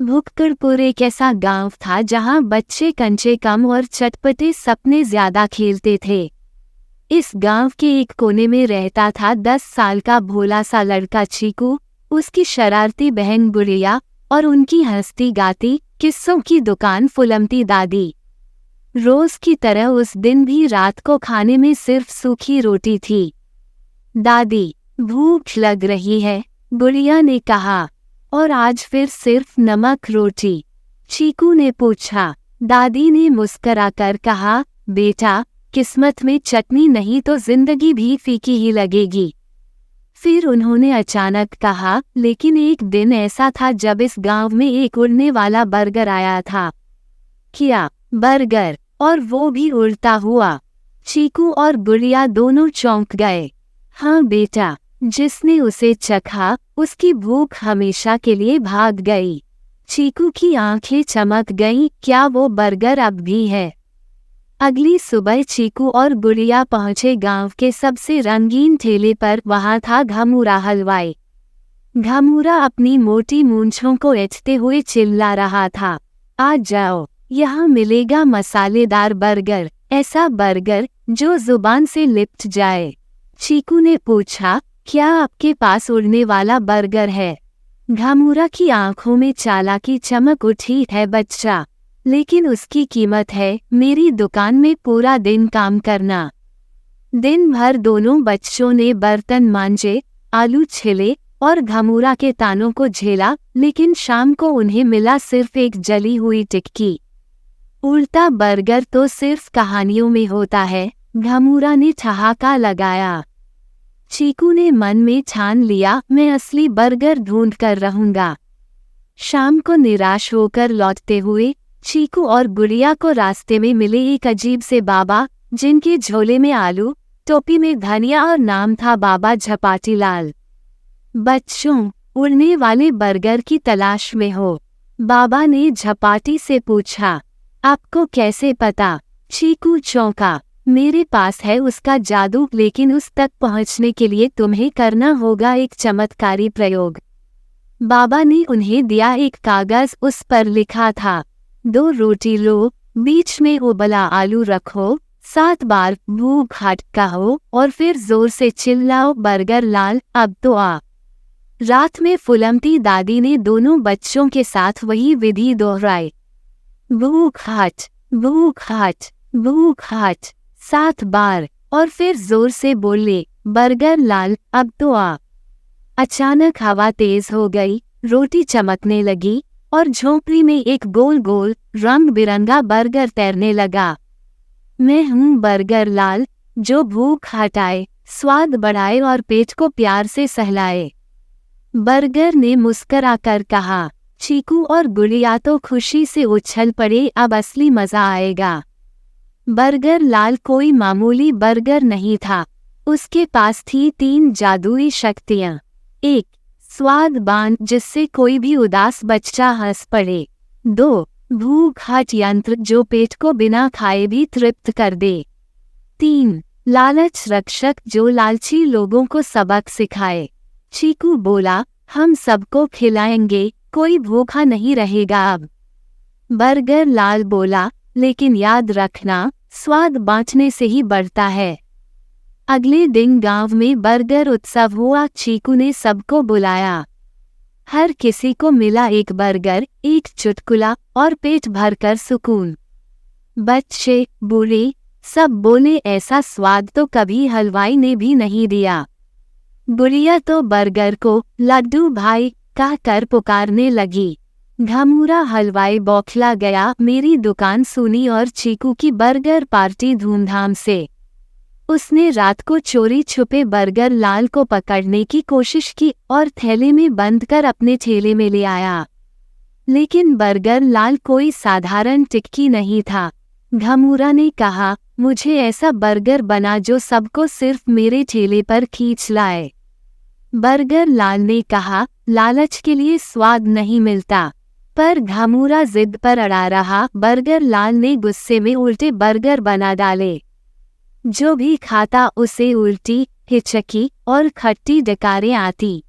भुक्कड़पुर एक ऐसा गांव था जहां बच्चे कंचे कम और चटपटे सपने ज्यादा खेलते थे। इस गांव के एक कोने में रहता था 10 साल का भोला सा लड़का चीकू, उसकी शरारती बहन गुड़िया और उनकी हंसती गाती किस्सों की दुकान फुलमती दादी। रोज की तरह उस दिन भी रात को खाने में सिर्फ सूखी रोटी थी। दादी, भूख लग रही है, गुड़िया ने कहा। और आज फिर सिर्फ नमक रोटी? चीकू ने पूछा। दादी ने मुस्कराकर कहा, बेटा, किस्मत में चटनी नहीं तो जिंदगी भी फीकी ही लगेगी। फिर उन्होंने अचानक कहा, लेकिन एक दिन ऐसा था जब इस गांव में एक उड़ने वाला बर्गर आया था। क्या बर्गर? और वो भी उड़ता हुआ? चीकू और गुड़िया दोनों चौंक गए। हाँ बेटा, जिसने उसे चखा उसकी भूख हमेशा के लिए भाग गई। चीकू की आंखें चमक गईं, क्या वो बर्गर अब भी है? अगली सुबह चीकू और गुड़िया पहुंचे गांव के सबसे रंगीन ठेले पर। वहां था घमूरा हलवाई। घमूरा अपनी मोटी मूंछों को ऐंठते हुए चिल्ला रहा था, आ जाओ, यहाँ मिलेगा मसालेदार बर्गर, ऐसा बर्गर जो जुबान से लिपट जाए। चीकू ने पूछा, क्या आपके पास उड़ने वाला बर्गर है? घमूरा की आंखों में चालाकी चमक उठी, है बच्चा, लेकिन उसकी कीमत है मेरी दुकान में पूरा दिन काम करना। दिन भर दोनों बच्चों ने बर्तन मांजे, आलू छिले और घमूरा के तानों को झेला, लेकिन शाम को उन्हें मिला सिर्फ एक जली हुई टिक्की। उड़ता बर्गर तो सिर्फ कहानियों में होता है, घमूरा ने ठहाका लगाया। चीकू ने मन में ठान लिया, मैं असली बर्गर ढूंढ कर रहूंगा। शाम को निराश होकर लौटते हुए चीकू और गुड़िया को रास्ते में मिले एक अजीब से बाबा, जिनके झोले में आलू, टोपी में धनिया और नाम था बाबा झपाटीलाल। बच्चों, उड़ने वाले बर्गर की तलाश में हो? बाबा ने झपाटी से पूछा। आपको कैसे पता? चीकू चौंका। मेरे पास है उसका जादू, लेकिन उस तक पहुंचने के लिए तुम्हें करना होगा एक चमत्कारी प्रयोग। बाबा ने उन्हें दिया एक कागज, उस पर लिखा था, 2 रोटी लो, बीच में उबला आलू रखो, 7 बार भूख हट कहो और फिर जोर से चिल्लाओ, बर्गर लाल अब तो आ। रात में फुलमती दादी ने दोनों बच्चों के साथ वही विधि दोहराई। भूख हट, भूख हट, भूख हट 7 बार, और फिर जोर से बोले, बर्गर लाल अब तो आ। अचानक हवा तेज हो गई, रोटी चमकने लगी और झोंपड़ी में एक गोल गोल रंग बिरंगा बर्गर तैरने लगा। मैं हूँ बर्गर लाल, जो भूख हटाए, स्वाद बढ़ाए और पेट को प्यार से सहलाए। बर्गर ने मुस्कराकर कहा। चीकू और गुड़िया तो खुशी से उछल पड़े, अब असली मजा आएगा। बर्गर लाल कोई मामूली बर्गर नहीं था, उसके पास थी 3 जादुई शक्तियाँ। 1. स्वाद बांध, जिससे कोई भी उदास बच्चा हंस पड़े। 2. भूख हट यंत्र, जो पेट को बिना खाए भी तृप्त कर दे। 3. लालच रक्षक, जो लालची लोगों को सबक सिखाए। चीकू बोला, हम सबको खिलाएंगे, कोई भूखा नहीं रहेगा अब। बर्गर लाल बोला, लेकिन याद रखना, स्वाद बांटने से ही बढ़ता है। अगले दिन गांव में बर्गर उत्सव हुआ। चीकू ने सबको बुलाया। हर किसी को मिला एक बर्गर, एक चुटकुला और पेट भरकर सुकून। बच्चे, बूढ़े, सब बोले, ऐसा स्वाद तो कभी हलवाई ने भी नहीं दिया। गुड़िया तो बर्गर को लड्डू भाई कहकर पुकारने लगी। घमूरा हलवाई बौखला गया। मेरी दुकान सुनी और चीकू की बर्गर पार्टी धूमधाम से। उसने रात को चोरी छुपे बर्गर लाल को पकड़ने की कोशिश की और थैले में बंद कर अपने ठेले में ले आया। लेकिन बर्गर लाल कोई साधारण टिक्की नहीं था। घमूरा ने कहा, मुझे ऐसा बर्गर बना जो सबको सिर्फ मेरे ठेले पर खींच लाए। बर्गर लाल ने कहा, लालच के लिए स्वाद नहीं मिलता। पर घमूरा जिद पर अड़ा रहा। बर्गर लाल ने गुस्से में उल्टे बर्गर बना डाले। जो भी खाता उसे उल्टी, हिचकी और खट्टी डकारें आती।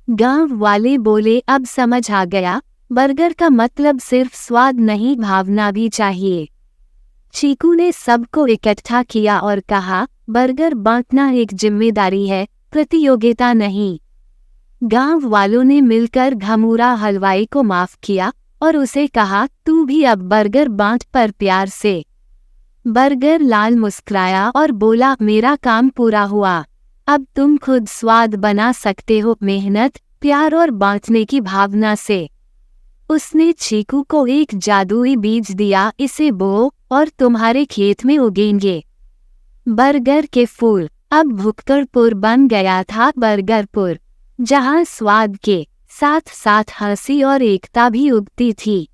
गांव वाले बोले, अब समझ आ गया, बर्गर का मतलब सिर्फ स्वाद नहीं, भावना भी चाहिए। चीकू ने सबको इकट्ठा किया और कहा, बर्गर बांटना एक जिम्मेदारी है, प्रतियोगिता नहीं। गांव वालों ने मिलकर घमूरा हलवाई को माफ किया और उसे कहा, तू भी अब बर्गर बांट, पर प्यार से। बर्गर लाल मुस्कुराया और बोला, मेरा काम पूरा हुआ। अब तुम खुद स्वाद बना सकते हो, मेहनत, प्यार और बांटने की भावना से। उसने चीकू को एक जादुई बीज दिया, इसे बो और तुम्हारे खेत में उगेंगे बर्गर के फूल। अब भुक्कड़पुर बन गया था बर्गरपुर, जहां स्वाद के साथ साथ हंसी और एकता भी उगती थी।